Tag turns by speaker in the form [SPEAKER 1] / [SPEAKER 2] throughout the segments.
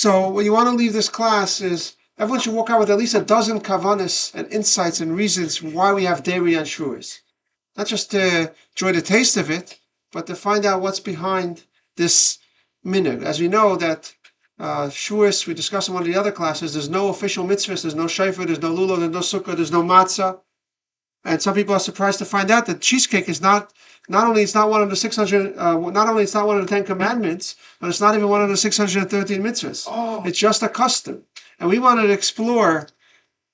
[SPEAKER 1] So what you want to leave this class is everyone should walk out with at least a dozen kavanas and insights and reasons why we have dairy on Shavuos. Not just to enjoy the taste of it, but to find out what's behind this minhag. As we know that Shavuos, we discussed in one of the other classes, there's no official mitzvahs, there's no shofar, there's no lulav, there's no sukkah, there's no matzah. And some people are surprised to find out that cheesecake is not only it's not one of the 600, not only it's not one of the 10 commandments, but it's not even one of the 613 mitzvahs. Oh. It's just a custom. And we wanted to explore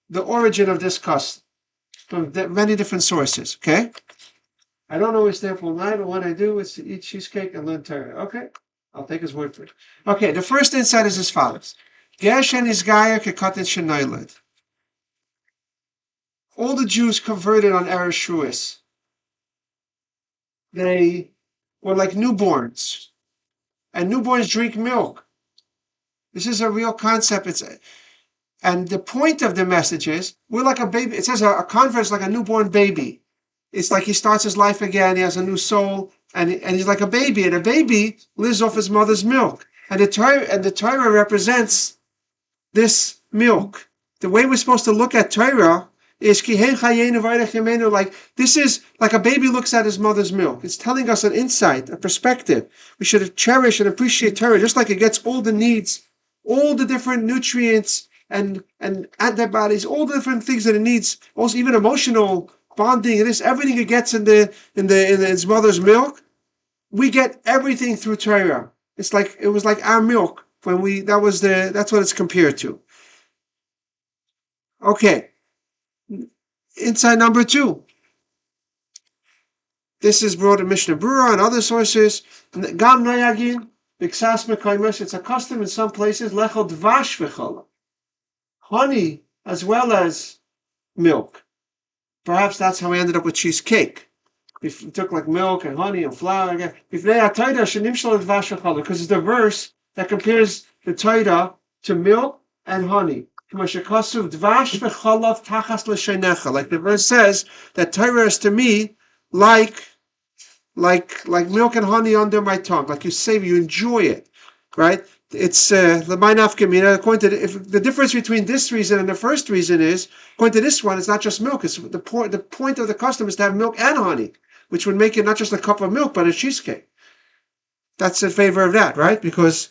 [SPEAKER 1] the origin of this custom from many different sources, okay? I don't always stay up all night, but when I do, it's to eat cheesecake and learn Torah, okay? I'll take his word for it. Okay, the first insight is as follows. Geshen is gaya kekaten shenoiled. All the Jews converted on Erev Shavuos. They were like newborns. And newborns drink milk. This is a real concept. And the point of the message is, we're like a baby. It says a convert is like a newborn baby. It's like he starts his life again. He has a new soul. And he's like a baby. And a baby lives off his mother's milk. And the Torah represents this milk. The way we're supposed to look at Torah is like this is like a baby looks at his mother's milk. It's telling us an insight, a perspective. We should cherish and appreciate Torah just like it gets all the needs, all the different nutrients and antibodies, all the different things that it needs. Also, even emotional bonding and everything it gets in its mother's milk. We get everything through Torah. It was like our milk when that's what it's compared to. Okay. Insight number 2. This is brought in Mishnah Berurah and other sources. Gam noyagin b'ksas mekaymes. It's a custom in some places. Lechol dvash v'chola. Honey as well as milk. Perhaps that's how we ended up with cheesecake. We took like milk and honey and flour again. Because it's the verse that compares the Torah to milk and honey. Like the verse says that Torah is to me like milk and honey under my tongue. Like you savor, you enjoy it, right? It's according to if the difference between this reason and the first reason is according to this one, it's not just milk. It's the point. The point of the custom is to have milk and honey, which would make it not just a cup of milk but a cheesecake. That's in favor of that, right? Because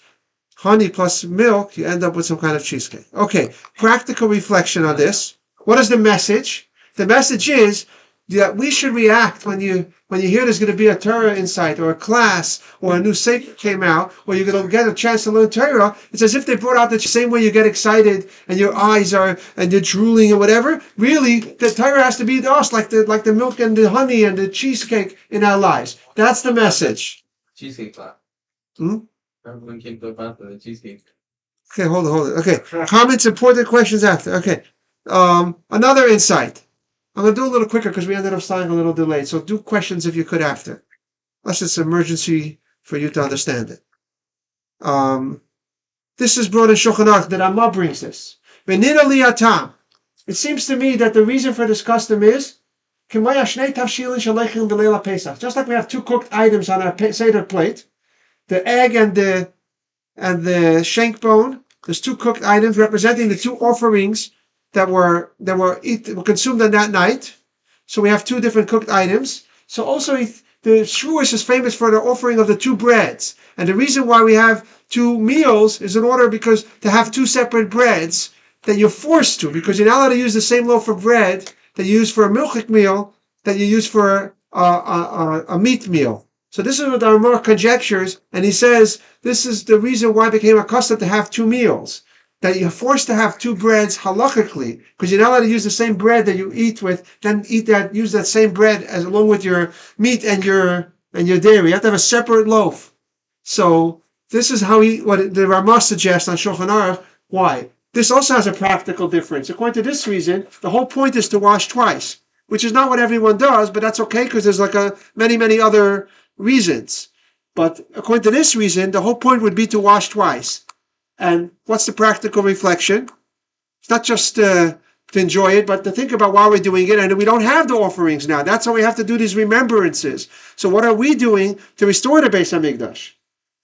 [SPEAKER 1] honey plus milk, you end up with some kind of cheesecake. Okay, practical reflection on this. What is the message? The message is that we should react when you hear there's going to be a Torah insight or a class or a new sefer came out or you're going to get a chance to learn Torah. It's as if they brought out the same way you get excited and your eyes are and you're drooling or whatever. Really, the Torah has to be to us like the milk and the honey and the cheesecake in our lives. That's the message.
[SPEAKER 2] Cheesecake class. Everyone came to the cheesecake.
[SPEAKER 1] Okay, hold it. Okay, comments, important questions after. Okay, another insight. I'm going to do a little quicker because we ended up starting a little delayed. So do questions if you could after. Unless it's an emergency for you to understand it. This is brought in Shulchan Aruch. The Rama brings this. It seems to me that the reason for this custom is just like we have 2 cooked items on our Seder plate. The egg and the shank bone. There's 2 cooked items representing the 2 offerings that were consumed on that night. So we have 2 different cooked items. So also the Shavuos is famous for the offering of the 2 breads. And the reason why we have 2 meals is in order because to have 2 separate breads that you're forced to, because you're not allowed to use the same loaf of bread that you use for a milchik meal that you use for a meat meal. So this is what the Rama conjectures, and he says this is the reason why it became a custom to have 2 meals. That you're forced to have 2 breads halachically, because you're not allowed to use the same bread that you eat with, then use that same bread along with your meat and your dairy. You have to have a separate loaf. So this is what the Rama suggests on Shulchan Aruch. Why? This also has a practical difference. According to this reason, the whole point is to wash twice, which is not what everyone does, but that's okay because there's many other reasons. But according to this reason, the whole point would be to wash twice. And what's the practical reflection? It's not just to enjoy it, but to think about why we're doing it. And we don't have the offerings now. That's how we have to do these remembrances. So what are we doing to restore the Beis HaMikdash?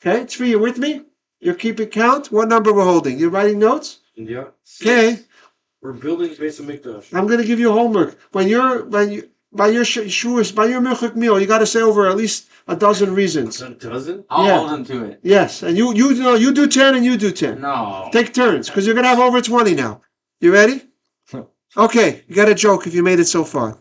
[SPEAKER 1] Okay, Tzvi, you with me? You're keeping count? What number we're holding? You're writing notes?
[SPEAKER 3] Yeah.
[SPEAKER 1] Okay.
[SPEAKER 3] We're building Beis Hamikdash.
[SPEAKER 1] I'm going to give you homework. By your Shavuos, by your milchuk meal, you got to say over at least a dozen reasons.
[SPEAKER 3] A dozen?
[SPEAKER 2] I'll
[SPEAKER 1] Yeah.
[SPEAKER 2] hold him to it.
[SPEAKER 1] Yes, and you do 10 and you do 10.
[SPEAKER 2] No.
[SPEAKER 1] Take turns, because you're going to have over 20 now. You ready? Okay, you got a joke if you made it so far.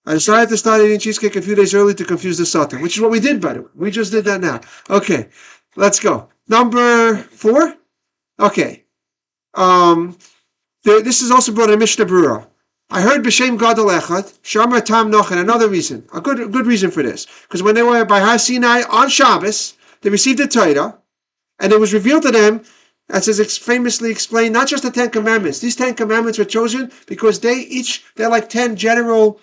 [SPEAKER 1] I decided to start eating cheesecake a few days early to confuse the Satan, which is what we did, by the way. We just did that now. Okay, let's go. Number 4? Okay. This is also brought in Mishnah Brura. I heard B'Shem Gadol Echad, Shamar Tam Nochen, another reason, a good reason for this. Because when they were by Har Sinai on Shabbos, they received the Torah, and it was revealed to them, as is famously explained, not just the 10 Commandments. These 10 Commandments were chosen because they're like 10 general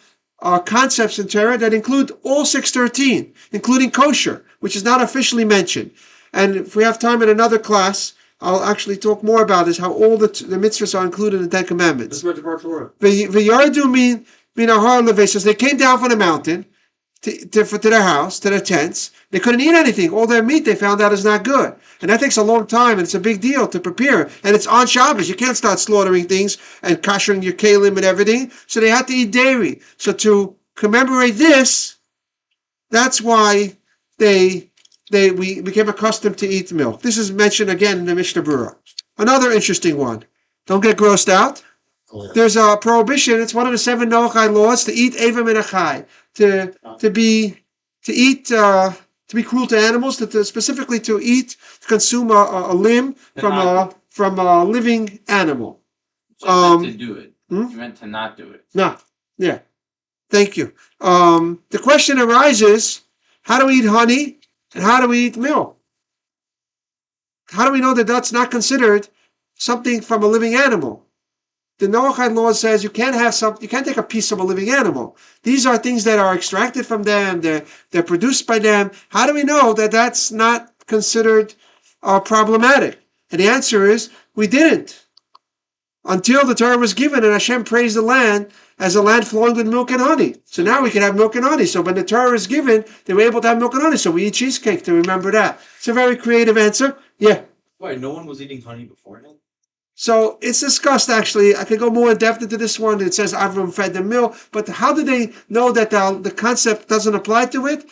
[SPEAKER 1] concepts in Torah that include all 613, including kosher, which is not officially mentioned. And if we have time in another class, I'll actually talk more about this, how all the mitzvahs are included in the 10 Commandments.
[SPEAKER 3] That's what the Torah.
[SPEAKER 1] V'yardu min ahar levesos. They came down from the mountain to their house, to their tents. They couldn't eat anything. All their meat they found out is not good. And that takes a long time, and it's a big deal to prepare. And it's on Shabbos. You can't start slaughtering things and koshering your kalim and everything. So they had to eat dairy. So to commemorate this, that's why we became accustomed to eat milk. This is mentioned again in the Mishnah Brura. Another interesting one. Don't get grossed out.
[SPEAKER 3] Oh, yeah.
[SPEAKER 1] There's a prohibition. It's one of the 7 Noachai laws to eat Eva min achai, to be cruel to animals, specifically to consume a limb from a living animal.
[SPEAKER 2] So to do it.
[SPEAKER 1] Hmm?
[SPEAKER 2] You meant to not do it.
[SPEAKER 1] No, yeah. Thank you. The question arises: how do we eat honey and how do we eat milk? How do we know that that's not considered something from a living animal? The Noachide law says you can't take a piece of a living animal. These are things that are extracted from them, they're produced by them. How do we know that that's not considered problematic? And the answer is, we didn't. Until the Torah was given and Hashem praised the land as a land flowing with milk and honey. So now we can have milk and honey. So when the Torah is given, they were able to have milk and honey. So we eat cheesecake to remember that. It's a very creative answer. Yeah.
[SPEAKER 4] Why, no one was eating honey beforehand?
[SPEAKER 1] So it's discussed, actually. I could go more in depth into this one. It says Avram fed them milk. But how did they know that the concept doesn't apply to it?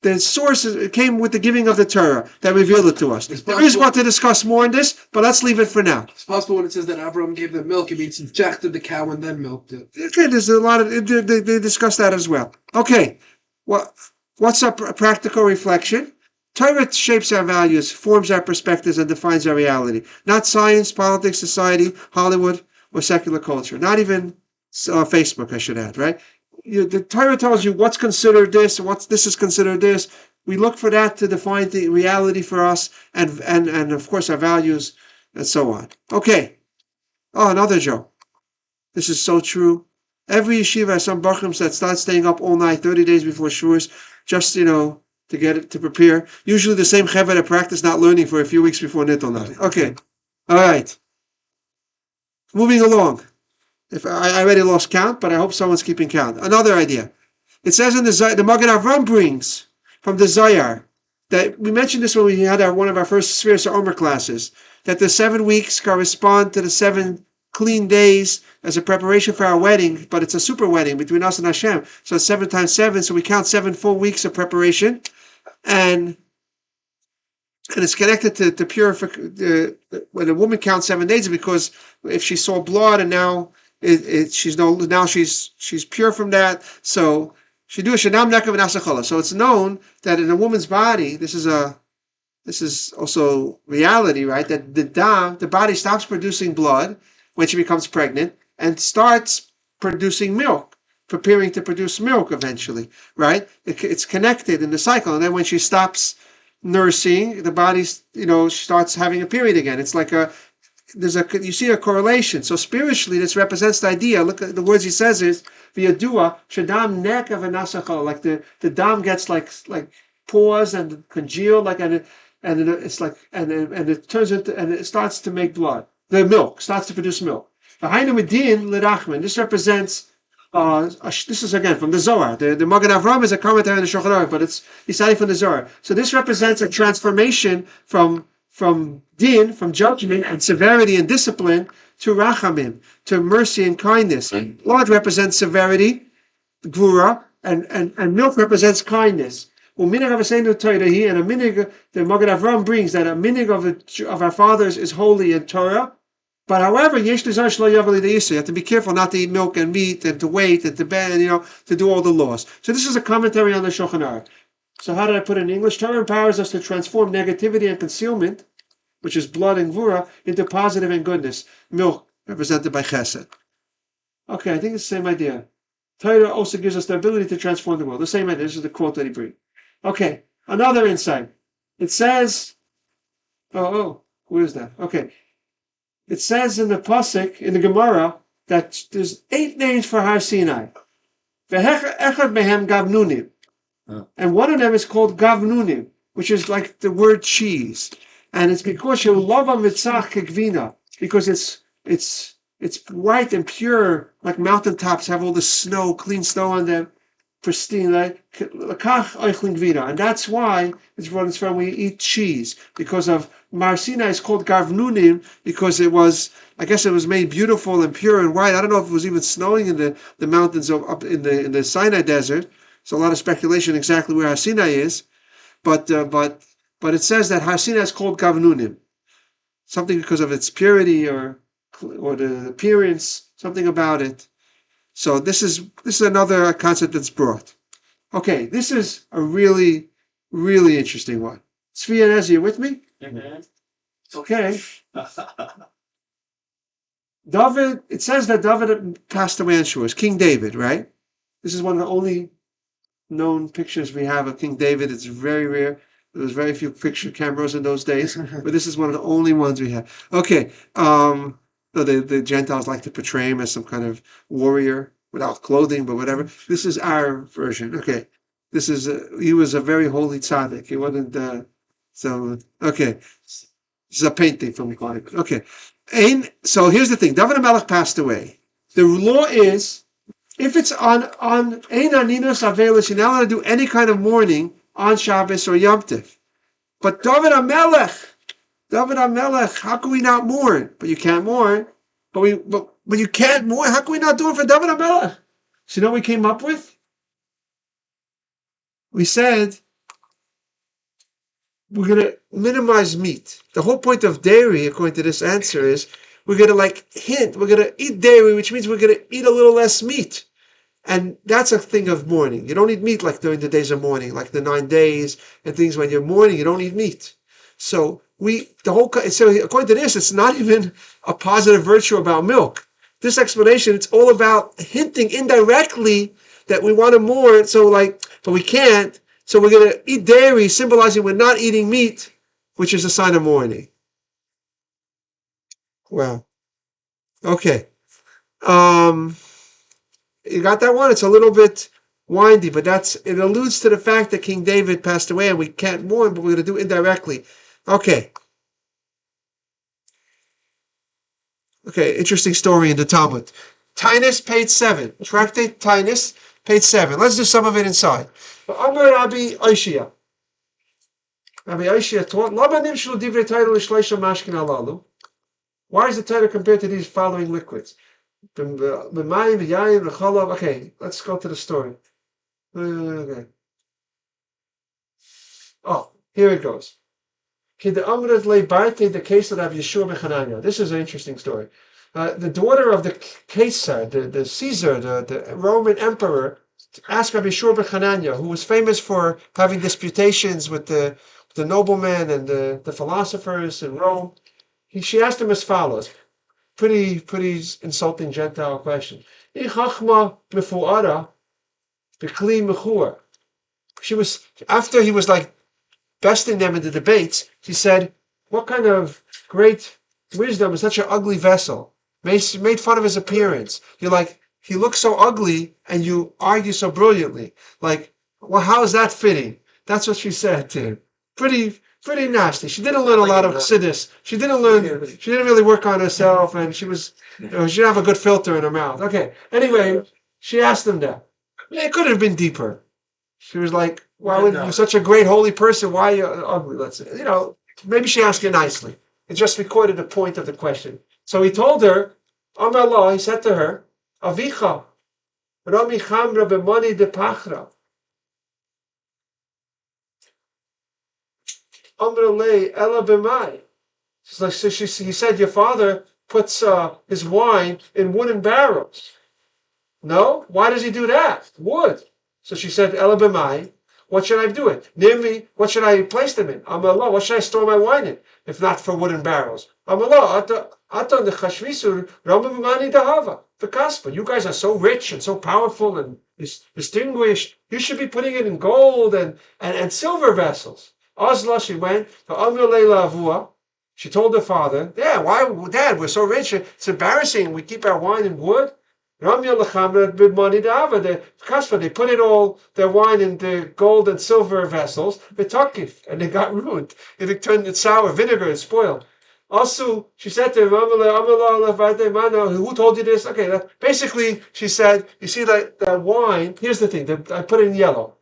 [SPEAKER 1] The source came with the giving of the Torah that revealed it to us. There is what to discuss more in this, but let's leave it for now.
[SPEAKER 5] It's possible when it says that Avram gave them milk, it means he injected the cow and then milked it.
[SPEAKER 1] Okay, there's a lot of... They discuss that as well. Okay, what's a practical reflection? Torah shapes our values, forms our perspectives, and defines our reality. Not science, politics, society, Hollywood, or secular culture. Not even Facebook, I should add, right? The Torah tells you what's considered this, and this is considered this. We look for that to define the reality for us, and of course our values, and so on. Okay. Oh, another joke. This is so true. Every yeshiva has some bachurim that start staying up all night, 30 days before Shavuos, just, to prepare. Usually the same chevra that practice not learning for a few weeks before Nittel night. Okay. All right. Moving along. I already lost count, but I hope someone's keeping count. Another idea. It says in the Magen Avram brings from the Zayar, that we mentioned this when we had one of our first Yeshiva Torah Ohr classes, that the 7 weeks correspond to the 7 clean days as a preparation for our wedding, but it's a super wedding between us and Hashem. So it's 7 times 7, so we count 7 full weeks of preparation. And it's connected to purification. When a woman counts 7 days, because if she saw blood and now she's pure from that, so she do a shenam nekav v'nasachala. So it's known that in a woman's body, this is also reality, right? That the body stops producing blood when she becomes pregnant and starts producing milk, preparing to produce milk eventually, right? It's connected in the cycle, and then when she stops nursing, the body, starts having a period again. It's like you see a correlation. So spiritually, this represents the idea. Look at the words he says is v'yadua shadam nekav v'nasachal. Like the dam gets like pores and congeal, and it turns into, and it starts to make blood. The milk starts to produce milk. This represents. This is again from the Zohar. The Magen Avram is a commentary on the Shulchan Aruch, but he's citing from the Zohar. So this represents a transformation from din, from judgment and severity and discipline, to rachamim, to mercy and kindness. Blood represents severity, gvura, and milk represents kindness. And a minig, the Magen Avram brings that a minig of our fathers is holy in Torah. But however, you have to be careful not to eat milk and meat and to wait and to bend, to do all the laws. So this is a commentary on the Shulchan Aruch. So how did I put it in English? Torah empowers us to transform negativity and concealment, which is blood and gvura, into positive and goodness. Milk, represented by chesed. Okay, I think it's the same idea. Torah also gives us the ability to transform the world. The same idea. This is the quote that he brings. Okay, another insight. It says, where is that? Okay. It says in the Pasuk, in the Gemara, that there's 8 names for Har Sinai. Echad mehem Gavnunim. And one of them is called Gavnunim, which is like the word cheese. And it's because because it's white and pure, like mountaintops have all the snow, clean snow on them, pristine, right? And that's why it's from we eat cheese, because of Mar Sinai is called Gavnunim, because it was made beautiful and pure and white. I don't know if it was even snowing in the mountains up in the Sinai desert. So a lot of speculation exactly where Har Sinai is, but it says that Har Sinai is called Gavnunim, something because of its purity or the appearance, something about it. So this is another concept that's brought. Okay, this is a really, really interesting one. Tzvi and Ezra, you with me?
[SPEAKER 2] Mm-hmm.
[SPEAKER 1] Okay. David, it says that David passed away on Shavuos. King David, right? This is one of the only known pictures we have of King David. It's very rare. There was very few picture cameras in those days, but this is one of the only ones we have. Okay. The Gentiles like to portray him as some kind of warrior without clothing, but whatever. This is our version. Okay. He was a very holy tzaddik. He wasn't, okay. This is a painting from the Bible. Okay. So here's the thing. David HaMelech passed away. The law is, if it's on Ein Aninos Avelis, you're not allowed to do any kind of mourning on Shabbos or Yom Tov. But David HaMelech, how can we not mourn? But you can't mourn. But you can't mourn. How can we not do it for David HaMelech? So you know what we came up with? We said we're going to minimize meat. The whole point of dairy, according to this answer, is we're going to we're going to eat dairy, which means we're going to eat a little less meat. And that's a thing of mourning. You don't eat meat like during the days of mourning, like the 9 days and things. When you're mourning, you don't eat meat. So according to this, it's not even a positive virtue about milk. This explanation, it's all about hinting indirectly that we want to mourn. But we can't. So we're going to eat dairy, symbolizing we're not eating meat, which is a sign of mourning. Wow. Okay. You got that one? It's a little bit windy, but it alludes to the fact that King David passed away and we can't mourn, but we're going to do it indirectly. Okay. Okay, interesting story in the Talmud. Tainus, page 7. Tractate Tainus, page 7. Let's do some of it inside. Amar Rabbi Oishia. Rabbi Oishia taught, why is the title compared to these following liquids? Okay, let's go to the story. Okay. Oh, here it goes. The case of Yeshua Bechananya. This is an interesting story. The daughter of the Caesar, the Caesar, the Roman emperor, asked Rabbi Yeshua Bechananya, who was famous for having disputations with the noblemen and the philosophers in Rome. She asked him as follows. Pretty insulting Gentile question. She was, after he was like besting them in the debates, she said, what kind of great wisdom is such an ugly vessel? She made fun of his appearance. You're like, he looks so ugly and you argue so brilliantly. Like, well, how is that fitting? That's what she said to him. Pretty nasty. She didn't learn a lot of chassidus. She didn't really work on herself, and she didn't have a good filter in her mouth. Okay. Anyway, she asked him that. It could have been deeper. She was like, why would you're such a great holy person, why are you ugly? Let's say, Maybe she asked it nicely. It just recorded the point of the question. So he told her, Amar Allah, he said to her, Avicha, Rami Chamra b'mani de Pachra. Amar Le Ella b'mai. So he said, your father puts his wine in wooden barrels. No? Why does he do that? Wood. So she said, Ella b'mai. What should I do it? Nimi, what should I place them in? Amallah, what should I store my wine in? If not for wooden barrels. Amallah, ata the chashvisur, ramavimani dahava. The kaspa. You guys are so rich and so powerful and distinguished. You should be putting it in gold and silver vessels. Azla, she went to Amr Leila Avua. She told her father, yeah, why, Dad, we're so rich. It's embarrassing. We keep our wine in wood. They put it all, their wine in the gold and silver vessels, and they got ruined. It turned it sour, vinegar, and spoiled. Also, she said to him, who told you this? Okay, basically, she said, you see that wine, here's the thing, I put it in yellow.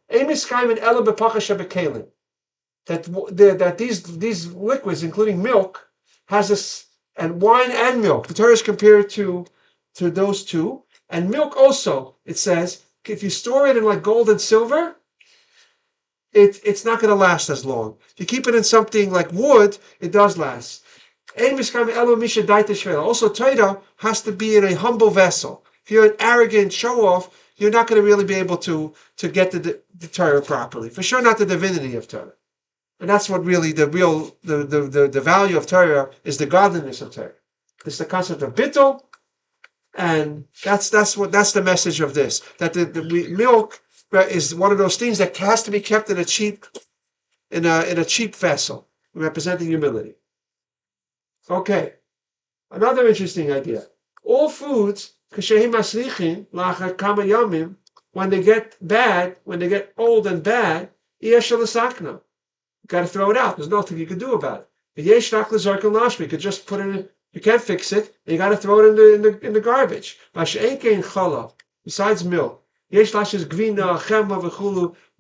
[SPEAKER 1] That these liquids, including milk, has this, and wine and milk. The Torah is compared to those two. And milk also, it says, if you store it in like gold and silver, it's not going to last as long. If you keep it in something like wood, it does last. Also, Torah has to be in a humble vessel. If you're an arrogant show-off, you're not going to really be able to get the Torah properly. For sure, not the divinity of Torah. And that's what really the value of Torah is, the godliness of Torah. It's the concept of bittul. And that's the message of this. That the milk is one of those things that has to be kept in a cheap vessel, representing humility. Okay, another interesting idea. All foods, when they get bad, when they get old and bad, you got to throw it out. There's nothing you can do about it. You could just put it in. You can't fix it. You got to throw it in the garbage. Besides milk,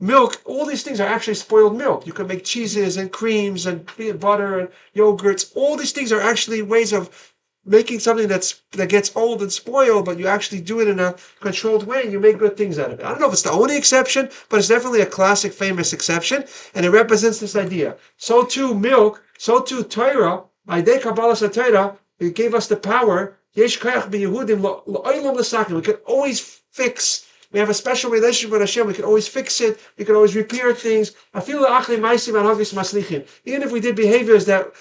[SPEAKER 1] milk. All these things are actually spoiled milk. You can make cheeses and creams and butter and yogurts. All these things are actually ways of making something that gets old and spoiled, but you actually do it in a controlled way and you make good things out of it. I don't know if it's the only exception, but it's definitely a classic, famous exception, and it represents this idea. So too milk. So too Torah. By day Kaballah Torah. It gave us the power. We can always fix. We have a special relationship with Hashem. We can always fix it. We can always repair things. Even if we did behaviors that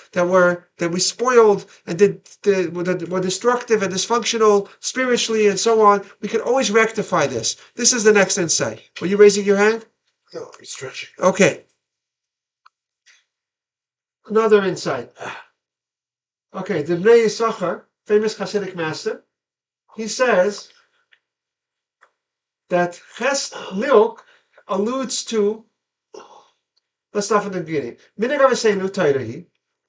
[SPEAKER 1] we spoiled and were destructive and dysfunctional spiritually and so on, we can always rectify this. This is the next insight. Were you raising your hand?
[SPEAKER 3] No, I'm stretching.
[SPEAKER 1] Okay. Another insight. Okay, the Bnei Yisachar, famous Hasidic master, he says that milk alludes to, let's start from the beginning. Minig Avosenu Torah.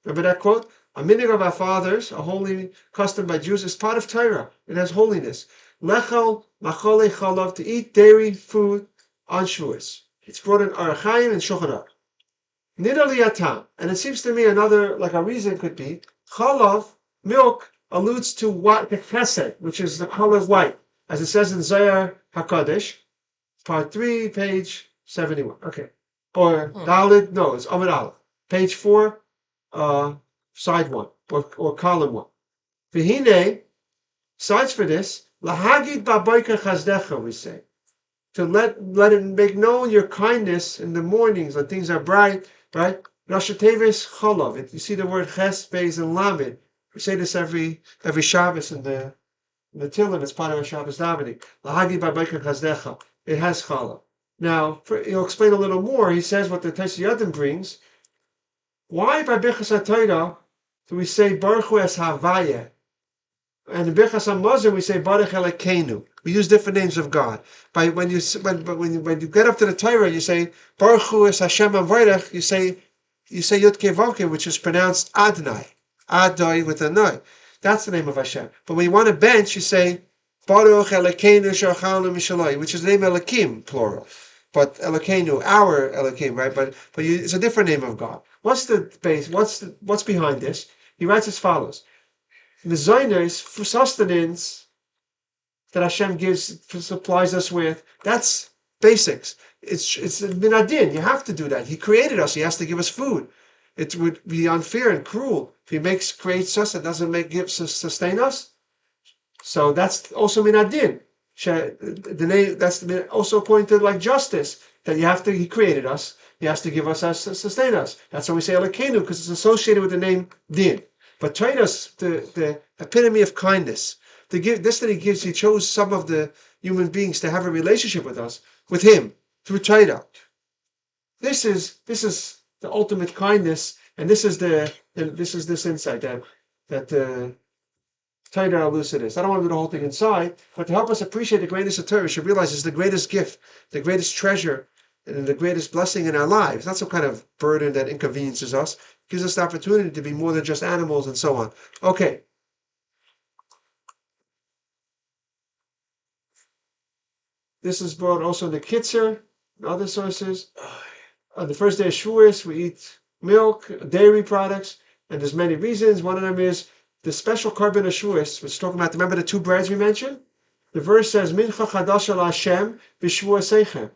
[SPEAKER 1] Remember that quote? A minig of our fathers, a holy custom by Jews, is part of Torah. It has holiness. Lechel machole chalav, to eat dairy food on Shavuos. It's brought in Orach Chaim and Shulchan Aruch. Nidar liyatam, and it seems to me another, like a reason could be, chalav, milk, alludes to what the chesed, which is the color white, as it says in Zohar HaKadosh, part 3, page 71. Okay. Or Dalit, no, it's Amud Aleph. Page 4, side 1, or column 1. V'hine, besides for this, lahagid ba'boker chazdecha, we say. To let it make known your kindness in the mornings when things are bright, right? Rosh Tevis Cholav. You see the word Ches, Beis, and Lamed. We say this every Shabbos in the Tillim. It's part of our Shabbos davening. Lahagi ba'boker chazdecha. It has Cholav. Now, he'll explain a little more. He says what the Tosfos Yadim brings. Why by Birchas HaTorah do we say Baruch Hu es Havayeh? And in Birchas HaMazon we say Baruch Elokeinu. We use different names of God. When you get up to the Torah, you say Baruch Hu es Hashem Avarech. You say Yud Kei Vav Kei, which is pronounced Adonai, Adoi with a noi. That's the name of Hashem. But when you want to bench, you say Baruch Elokeinu Shachalnu Mishaloi, which is the name Elokim, plural. but Elokeinu, our Elokeim, right? But it's a different name of God. What's the base? What's behind this? He writes as follows: Mezainos, for sustenance that Hashem supplies us with. That's basics. It's min adin. You have to do that. He created us. He has to give us food. It would be unfair and cruel if He creates us and doesn't sustain us. So that's also min adin. The name that's also according to like justice that He created us. He has to give us sustain us. That's why we say Elokeinu, because it's associated with the name din. But Titus, the epitome of kindness, this that He gives, He chose some of the human beings to have a relationship with us, with Him, through Titus. This is the ultimate kindness, and this is this insight that Titus elucidates. I don't want to do the whole thing inside, but to help us appreciate the greatness of Torah, we should realize it's the greatest gift, the greatest treasure, and the greatest blessing in our lives. Not some kind of burden that inconveniences us. It gives us the opportunity to be more than just animals and so on. Okay. This is brought also in the Kitzer and other sources. On the first day of Shavuos, we eat milk, dairy products, and there's many reasons. One of them is the special carbon of Shavuos, which is talking about, remember the two breads we mentioned? The verse says, Mincha chadash al Hashem b'Shavuosechem.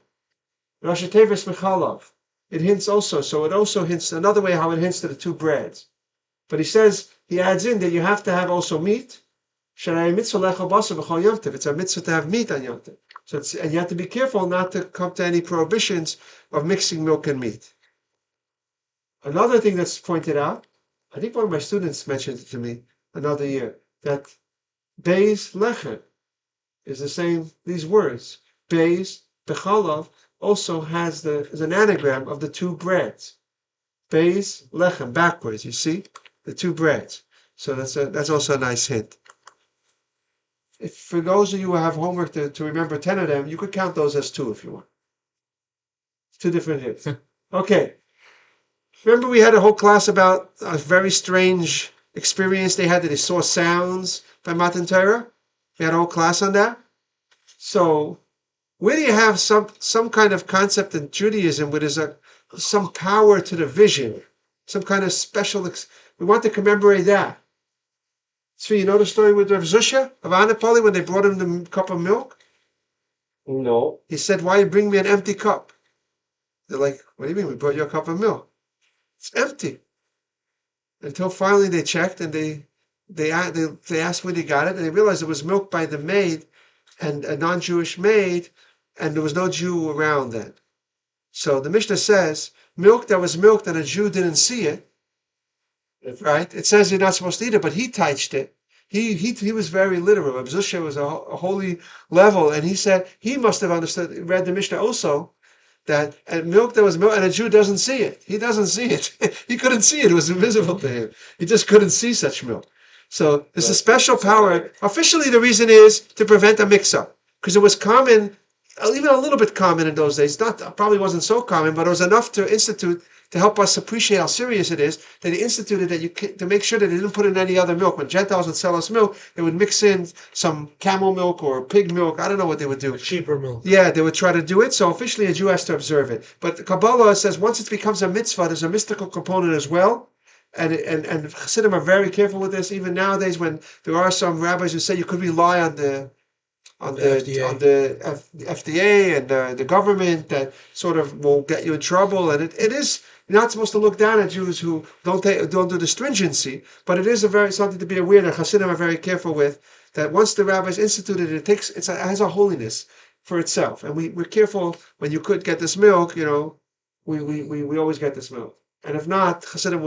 [SPEAKER 1] Rashi Tevis Mechalav. It hints also, so it also hints another way how it hints to the two breads. But he adds in that you have to have also meat. It's a mitzvah to have meat on Yom Tov. And you have to be careful not to come to any prohibitions of mixing milk and meat. Another thing that's pointed out, I think one of my students mentioned it to me another year, that Beis Lechem is the same, these words. Beis, Bechalav, also is an anagram of the two breads. Beis Lechem, backwards, you see? The two breads. So that's also a nice hint. If for those of you who have homework to remember 10 of them, you could count those as 2 if you want. It's 2 different hints. Okay. Remember we had a whole class about a very strange experience they had that they saw sounds by Matan Torah? We had a whole class on that. So where do you have some kind of concept in Judaism where there's some power to the vision, some kind of special, we want to commemorate that. So you know the story with Rav Zusha of Anapoli when they brought him the cup of milk?
[SPEAKER 5] No.
[SPEAKER 1] He said, why you bring me an empty cup? They're like, what do you mean? We brought you a cup of milk. It's empty. Until finally they checked and they asked where they got it, and they realized it was milk by the maid, and a non-Jewish maid, and there was no Jew around then. So the Mishnah says, milk that was milked and a Jew didn't see it, right? It says you're not supposed to eat it, but he touched it. He was very literal. Rav Zusha was a holy level, and he said he must have read the Mishnah also, that milk that was milk, and a Jew doesn't see it. He doesn't see it. He couldn't see it. It was invisible to him. He just couldn't see such milk. So there's a special power. Officially, the reason is to prevent a mix-up, because it was common, even a little bit common in those days. Probably wasn't so common, but it was enough to institute to help us appreciate how serious it is that he instituted that to make sure that they didn't put in any other milk. When Gentiles would sell us milk, they would mix in some camel milk or pig milk. I don't know what they would do.
[SPEAKER 3] Cheaper milk.
[SPEAKER 1] Yeah, they would try to do it. So officially, a Jew has to observe it. But the Kaballah says once it becomes a mitzvah, there's a mystical component as well. And Chassidim are very careful with this. Even nowadays, when there are some rabbis who say you could rely on the FDA and the government that sort of will get you in trouble, and it is. You're not supposed to look down at Jews who don't do the stringency, but it is something to be aware that Hasidim are very careful with. That once the rabbis instituted it, it has a holiness for itself, and we're careful when you could get this milk. You know, we always get this milk, and if not, Hasidim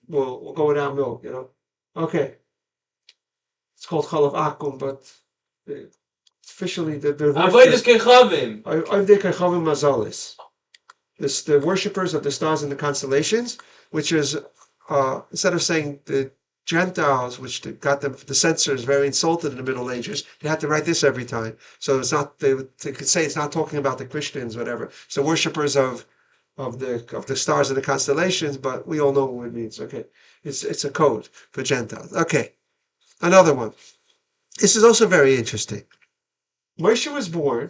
[SPEAKER 1] will go without milk. You know, okay. It's called Chalav Akum, but officially the
[SPEAKER 2] Avodas Kechavim.
[SPEAKER 1] Avdei Kechavim Mazalis. The worshippers of the stars and the constellations, which is instead of saying the Gentiles, which got the censors very insulted in the Middle Ages, they had to write this every time. So it's not they could say it's not talking about the Christians, whatever. So worshippers of the stars and the constellations, but we all know what it means. Okay, it's a code for Gentiles. Okay, another one. This is also very interesting. Moshe was born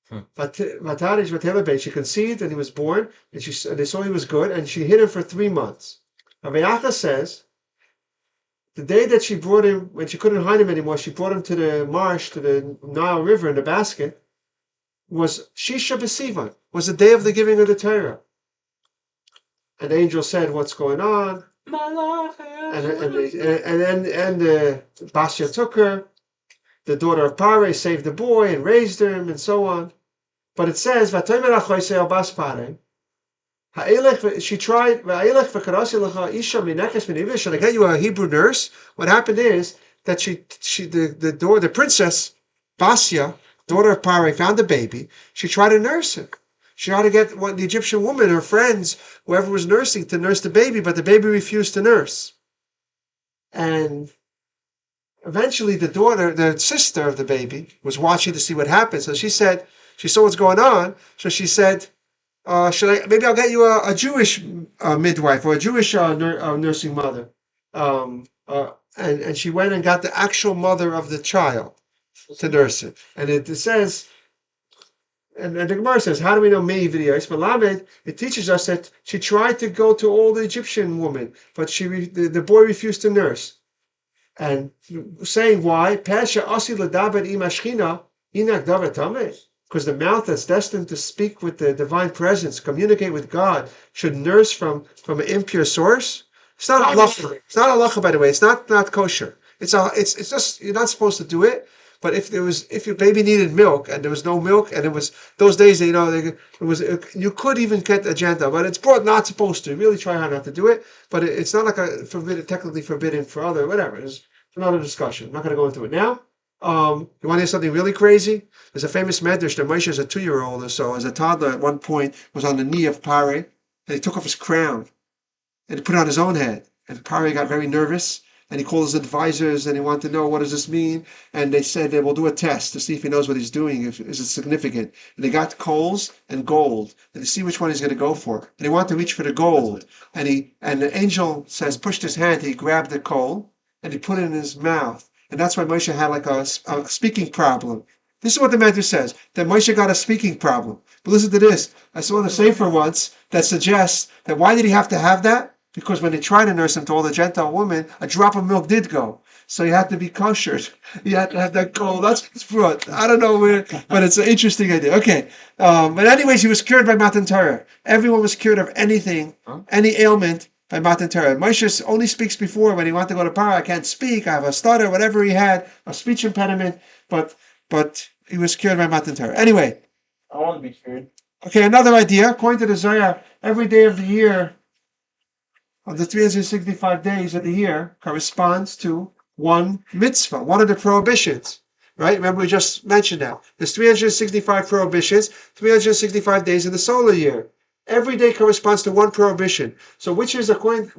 [SPEAKER 1] She conceived and he was born, and they saw he was good, and she hid him for 3 months. Rabbi Yacha says, the day that she brought him, when she couldn't hide him anymore, she brought him to the marsh, to the Nile River in the basket, was Shisha B'Sivan, was the day of the giving of the Torah. An angel said, "What's going on?" And Basya took her. The daughter of Pare saved the boy and raised him, and so on. But it says, she tried, should I get you a Hebrew nurse? What happened is that the princess, Basya, daughter of Pare, found the baby. She tried to nurse him. She tried to get the Egyptian woman, her friends, whoever was nursing, to nurse the baby, but the baby refused to nurse. And eventually the sister of the baby, was watching to see what happened. So she said, she saw what's going on. So she said, maybe I'll get you a Jewish midwife or a Jewish nursing mother. And she went and got the actual mother of the child to nurse it. And it says, and the Gemara says, how do we know Mei videos? Malamed, it teaches us that she tried to go to all the Egyptian women, but the boy refused to nurse. And saying why? Because the mouth that's destined to speak with the divine presence, communicate with God, should nurse from an impure source. It's not halacha. It's not halacha, by the way. It's not kosher. It's just, you're not supposed to do it. But if your baby needed milk and there was no milk, and it was those days, you could even get agenda, but it's not supposed to. Really try hard not to do it. But it's not like technically forbidden for other whatever. It's another discussion. I'm not going to go into it now. You want to hear something really crazy? There's a famous medrash that Moshe, as a 2-year-old or so, as a toddler, at one point was on the knee of Pare, and he took off his crown and he put it on his own head. And Pare got very nervous. And he called his advisors and he wanted to know, what does this mean? And they said, we'll do a test to see if he knows what he's doing, is it significant. And they got coals and gold, and to see which one he's going to go for. And he wanted to reach for the gold. And the angel says, pushed his hand, he grabbed the coal, and he put it in his mouth. And that's why Moshe had like a speaking problem. This is what the Medrash says, that Moshe got a speaking problem. But listen to this. I saw a sefer once that suggests that why did he have to have that? Because when they tried to nurse him to all the Gentile women, a drop of milk did go. So you had to be koshered. You had to have that gold. That's what's brought. I don't know where, but it's an interesting idea. Okay. But anyways, he was cured by Matan Torah. Everyone was cured of anything, any ailment by Matan Torah. Moshe only speaks before when he wanted to go to Paro. I can't speak. I have a stutter, whatever he had, a speech impediment. But he was cured by Matan Torah. Anyway.
[SPEAKER 2] I want to be cured.
[SPEAKER 1] Okay, another idea. According to the Zohar, every day of the year, of the 365 days of the year, corresponds to one mitzvah, one of the prohibitions, right? Remember, we just mentioned that. There's 365 prohibitions, 365 days in the solar year. Every day corresponds to one prohibition. So which is the one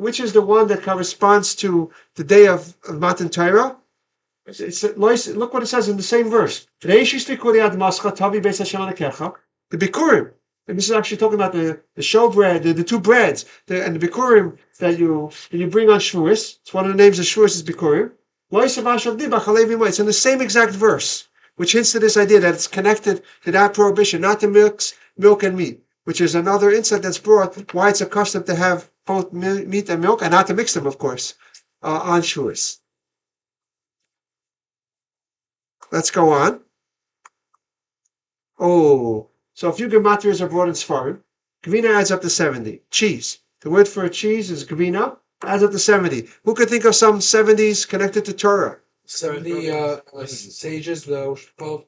[SPEAKER 1] that corresponds to the day of Matan Torah? Look what it says in the same verse. The Bikurim. And this is actually talking about the showbread, the two breads, and the Bikurim that you bring on Shavuos. It's one of the names of Shavuos is Bikurim. It's in the same exact verse, which hints to this idea that it's connected to that prohibition, not to mix milk and meat, which is another insight that's brought why it's a custom to have both meat and milk, and not to mix them, of course, on Shavuos. Let's go on. So a few gematrias are brought in Sfarim. Gvina adds up to 70. Cheese. The word for a cheese is gvina. Adds up to 70. Who could think of some 70s connected to Torah?
[SPEAKER 5] 70 sages, both.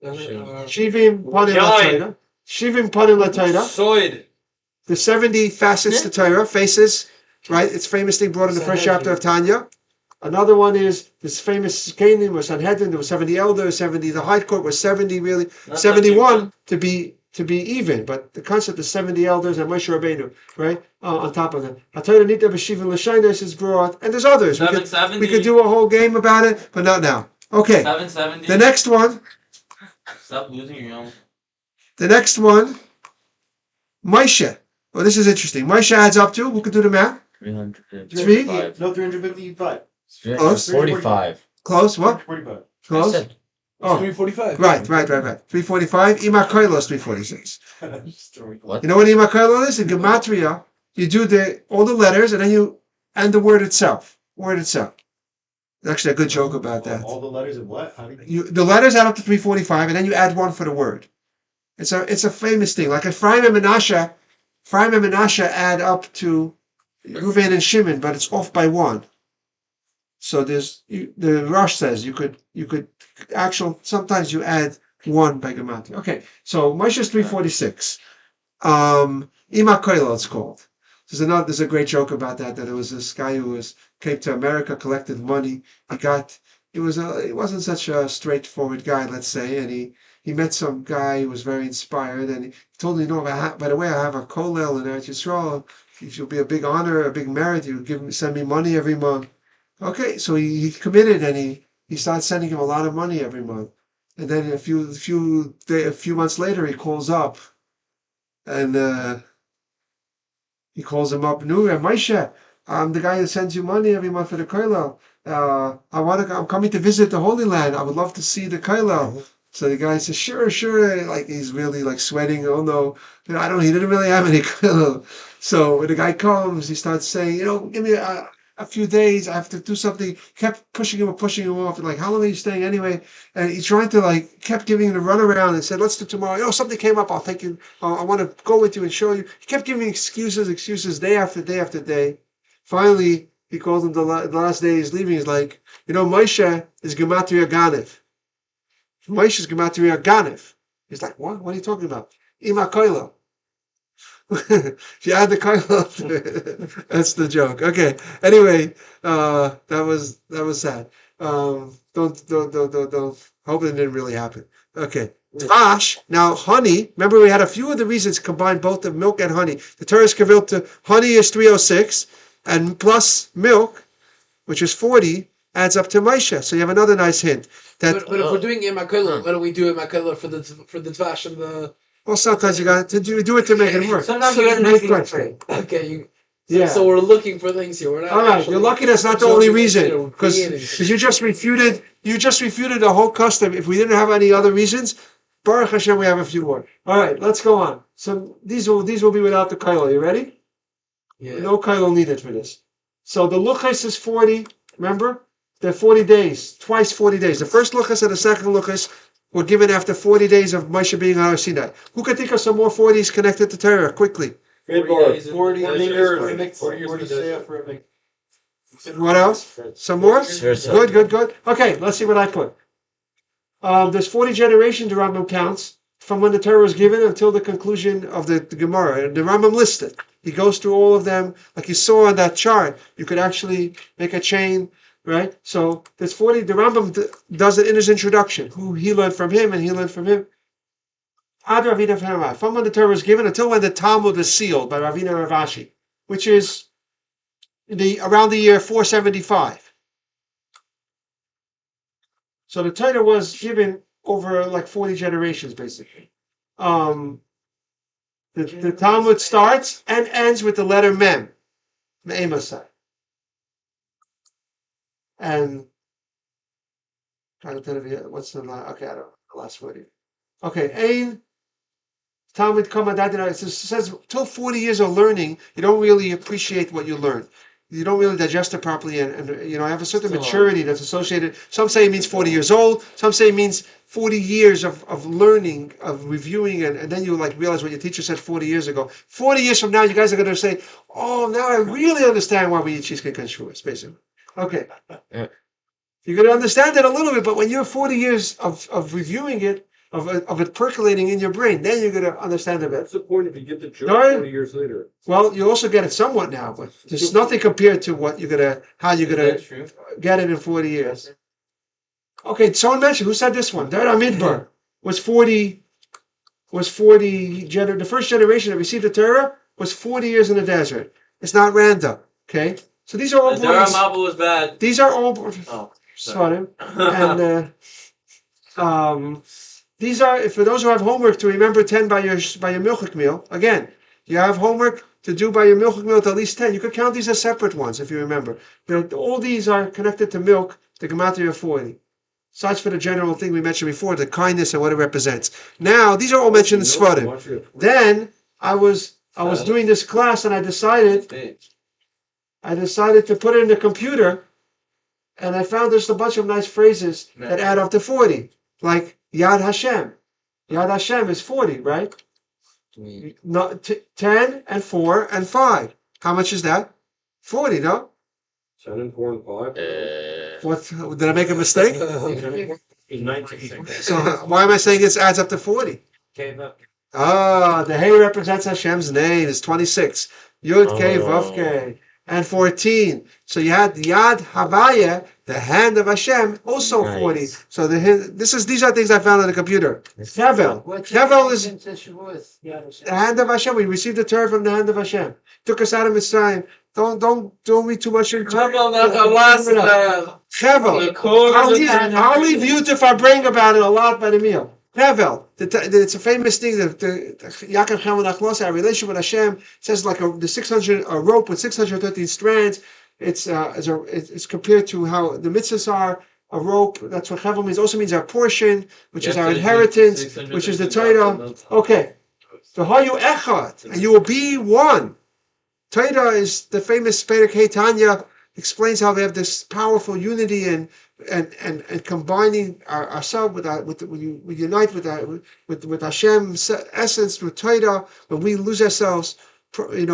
[SPEAKER 1] Shivim panim l'Torah. Shivim panim l'Torah.
[SPEAKER 2] Soid.
[SPEAKER 1] The 70 facets to Torah, faces, right? It's famously brought in the first chapter of Tanya. Another one is this famous Canaan was Sanhedrin. There were 70 elders, 70. The high court was 70, really. 71 to be even. But the concept is 70 elders and Moshe Rabbeinu, right? On top of them. HaTorah Nita B'Shivim L'Shainos is brought. And there's others. We could do a whole game about it, but not now. Okay.
[SPEAKER 2] 770.
[SPEAKER 1] The next one.
[SPEAKER 2] Stop losing your own.
[SPEAKER 1] The next one. Moshe. Well, this is interesting. Moshe adds up to, who could do the math?
[SPEAKER 3] 355. No, 355.
[SPEAKER 1] Close.
[SPEAKER 4] 45.
[SPEAKER 1] Close, what?
[SPEAKER 3] 45.
[SPEAKER 1] Close. Oh,
[SPEAKER 5] 345.
[SPEAKER 1] right. 345. Ima Koilo is 346.
[SPEAKER 4] What?
[SPEAKER 1] You know what Ima Koilo is? In Gematria, you do all the letters and then and the word itself. Actually, a good joke about that.
[SPEAKER 4] All the letters of what? How do you...
[SPEAKER 1] The letters add up to 345, and then you add one for the word. It's a famous thing. Like Ephraim and Menashe add up to Reuven and Shimon, but it's off by one. So the Rosh says you could sometimes you add one by Gematria. Okay, so Moshe's 346. Ima Koilo it's called. There's a great joke about that there was this guy who came to America, collected money. He wasn't such a straightforward guy, let's say, and he met some guy who was very inspired, and he told him, by the way, I have a kollel in Eretz Yisrael. It will be a big honor, a big merit. You send me money every month. Okay, so he committed, and he started sending him a lot of money every month. And then a few months later, he calls up, and he calls him up, "No, Moshe, I'm the guy that sends you money every month for the kollel. I'm coming to visit the Holy Land. I would love to see the kollel." So the guy says, "Sure." Like he's really like sweating. Oh no, he didn't really have any kollel. So when the guy comes, he starts saying, give me a few days. I have to do something. Kept pushing him off. Like, how long are you staying anyway? And he's trying to kept giving him the runaround and said, let's do tomorrow. Something came up. I'll take you. I want to go with you and show you. He kept giving excuses day after day after day. Finally, he called him the last day he's leaving. He's like, Moshe is Gematria Ganev. Moshe is Gematria Ganev. He's like, what? What are you talking about? Ima Koilo. If you add the kollel, that's the joke. Okay. Anyway, that was sad. Don't. Hope it didn't really happen. Okay. Dvash. Now, honey. Remember, we had a few of the reasons combine both the milk and honey. The Torah is converted to honey is 306, and plus milk, which is 40, adds up to Moshe. So you have another nice hint.
[SPEAKER 5] But if we're doing Imakala, why don't we do Imakala for the Dvash and the...
[SPEAKER 1] Well, sometimes you got to do it to make it work.
[SPEAKER 2] Sometimes you got to make it work.
[SPEAKER 5] Okay,
[SPEAKER 1] Yeah.
[SPEAKER 5] So we're looking for things here. We're not
[SPEAKER 1] All right, you're lucky that's not the only reason, because
[SPEAKER 5] creating.
[SPEAKER 1] you just refuted the whole custom. If we didn't have any other reasons, Baruch Hashem, we have a few more. All right, let's go on. So these will be without the kailo. You ready?
[SPEAKER 5] Yeah.
[SPEAKER 1] No kailo needed for this. So the luchas is 40. Remember, they're 40 days, twice 40 days. The first luchas and the second luchas were given after 40 days of Moshe being on Har Sinai. Who could think of some more 40s connected to Torah quickly?
[SPEAKER 3] 40
[SPEAKER 4] years
[SPEAKER 3] for a big.
[SPEAKER 1] What else? Some more? Good. Okay, let's see what I put. There's 40 generations the Rambam counts from when the Torah was given until the conclusion of the Gemara. And the Rambam listed. He goes through all of them. Like you saw on that chart, you could actually make a chain, right? So there's 40. The Rambam does it in his introduction. Who he learned from him and he learned from him. Ad Ravina Fermat. From when the Torah was given until when the Talmud was sealed by Ravina Ravashi, which is around the year 475. So the Torah was given over like 40 generations, basically. The Talmud starts and ends with the letter Mem, Me'emasai. And what's the last? Okay, I don't know the last word here. Okay, Ein Talmud Kamadad. It says till 40 years of learning, you don't really appreciate what you learn. You don't really digest it properly, and have a certain maturity that's associated. Some say it means 40 years old. Some say it means 40 years of learning, of reviewing, and then you realize what your teacher said 40 years ago. 40 years from now, you guys are going to say, "Oh, now I really understand why we eat cheesecake and Shavuos." Basically, okay.
[SPEAKER 4] Yeah.
[SPEAKER 1] You're going to understand it a little bit, but when you're 40 years of reviewing it, of it percolating in your brain, then you're going to understand it better.
[SPEAKER 3] What's the point if you get the joke
[SPEAKER 1] Right?
[SPEAKER 3] 40 years later?
[SPEAKER 1] Well, you also get it somewhat now, but there's nothing how you're gonna get it in 40 years. Okay, someone mentioned, who said this one? Dara Midbar was 40. The first generation that received the Torah was 40 years in the desert. It's not random. Okay, so these are all
[SPEAKER 2] The Dara Mabul was bad.
[SPEAKER 1] These are all
[SPEAKER 2] Sorry.
[SPEAKER 1] and these are, for those who have homework to remember 10 by your milchik meal. Again, you have homework to do by your milchik meal to at least 10. You could count these as separate ones if you remember. All these are connected to milk, the gematria 40. Besides for the general thing we mentioned before, the kindness and what it represents. Now, these are all mentioned in Sfarim. Then I was doing this class and I decided to put it in the computer, and I found there's a bunch of nice phrases that add up to 40. Like Yad Hashem. Yad Hashem is 40, right? No, 10 and 4 and 5. How much is that? 40, no?
[SPEAKER 3] 10 and 4 and 5.
[SPEAKER 1] What, did I make a mistake?
[SPEAKER 3] He's 19.
[SPEAKER 1] So why am I saying it adds up to 40? The Hey represents Hashem's name. It's 26. Yud K Vav K. And 14. So you had Yad Havaya, the hand of Hashem, also 40. So these are things I found on the computer. Hevel. Hevel is the hand of Hashem. We received the Torah from the hand of Hashem. Took us out of Mitzrayim. Don't read too much into Hevel. I'll leave you to Farbring about it a lot by the meal. Hevel. It's a famous thing that Yaakov Chaim Achlos, our relation with Hashem, says like a rope with 613 strands. It's compared to how the mitzvahs are a rope. That's what Hevel means. Also means our portion, which is our inheritance, which is the Torah. Okay. So Hayu Echad, and you will be one. Torah is the famous Perek Hey Tanya, explains how we have this powerful unity and combining ourselves we unite with Hashem's essence with Torah. When we lose ourselves, in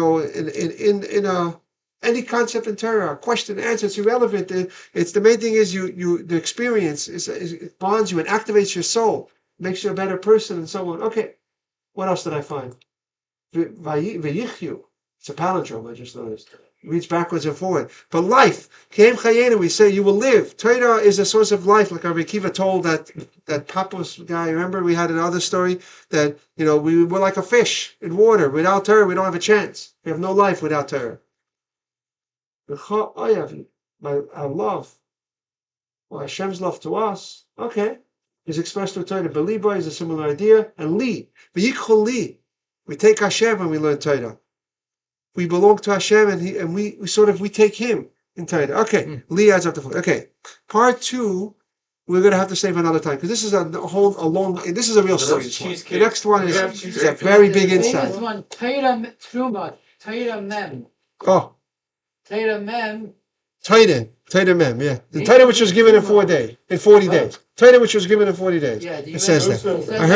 [SPEAKER 1] any concept in Torah, question, answer, it's irrelevant. It's the main thing is the experience it bonds you and activates your soul, makes you a better person, and so on. Okay, what else did I find? Vayichyu. It's a palindrome, I just noticed. Reads backwards and forward. But life, we say you will live. Torah is a source of life, like Rabbi Akiva told that Papos guy. Remember, we had another story that we were like a fish in water. Without Torah, we don't have a chance. We have no life without Torah. Our love, or Hashem's love to us, okay, is expressed through Torah. Beliba is a similar idea, and li, we take Hashem when we learn Torah. We belong to Hashem, and we take Him in Torah. Okay, Li adds up to 4. Okay, part 2 we're going to have to save another time because this is a long. This is a real story. The next one is a very big insight.
[SPEAKER 6] One Torah Truma, Torah Mem.
[SPEAKER 1] Oh,
[SPEAKER 6] Torah Mem.
[SPEAKER 1] Torah Mem. Yeah, the Torah which was given in 40 days. Torah which was given in 40 days.
[SPEAKER 6] Yeah,
[SPEAKER 1] it says that. I heard